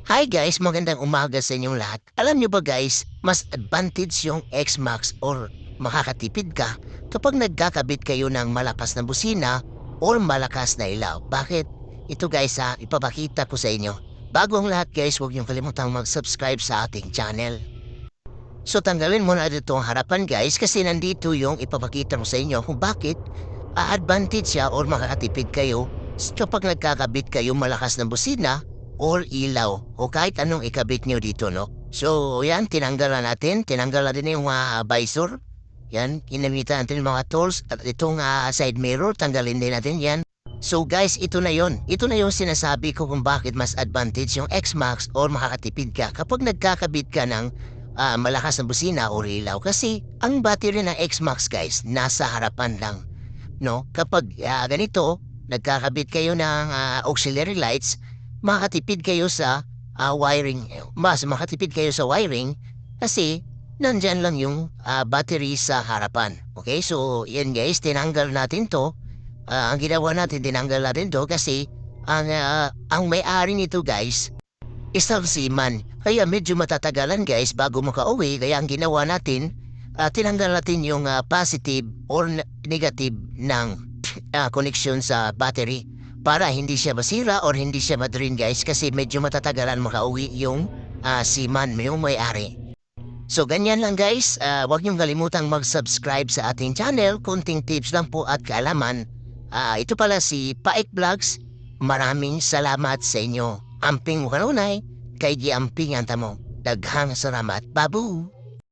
Hi guys, magandang umaga sa inyong lahat. Alam nyo ba guys, mas advantage yung X-Max or makakatipid ka kapag nagkakabit kayo ng malakas na busina or malakas na ilaw. Bakit? Ito guys ipapakita ko sa inyo. Bago ang lahat guys, huwag niyong kalimutang mag-subscribe sa ating channel. So tanggalin mo na dito ang harapan guys kasi nandito yung ipapakita ko sa inyo kung bakit advantage siya or makakatipid kayo kapag nagkakabit kayo malakas na busina or ilaw o kahit anong ikabit nyo dito, no? So, yan, tinanggalan natin. Tinanggalan din yung visor. Yan, ginamitan natin yung mga tools at itong side mirror, tanggalin din natin yan. So guys, ito na yon. Ito na yung sinasabi ko kung bakit mas advantage yung X-Max or makakatipid ka kapag nagkakabit ka ng malakas na busina o ilaw. Kasi ang battery ng X-Max guys, nasa harapan lang. No? Kapag ganito, nagkakabit kayo ng auxiliary lights, makatipid kayo sa wiring. Mas makatipid kayo sa wiring kasi nandyan lang yung battery sa harapan. Okay, so yan guys, tinanggal natin to. Ang ginawa natin, tinanggal natin to kasi ang may-ari nito guys, isang seaman. Kaya medyo matatagalan guys bago makauwi. Kaya ang ginawa natin, tinanggal natin yung positive or negative ng connection sa battery para hindi siya masira or hindi siya ma-drain guys kasi medyo matatagalan makauwi yung seaman, yung may-ari. So ganyan lang guys, huwag niyong kalimutang mag-subscribe sa ating channel. Kunting tips lang po at kaalaman. Ito pala si Paik Vlogs. Maraming salamat sa inyo. Amping mo kanunay, kay di amping ang tamo. Daghang salamat, babu!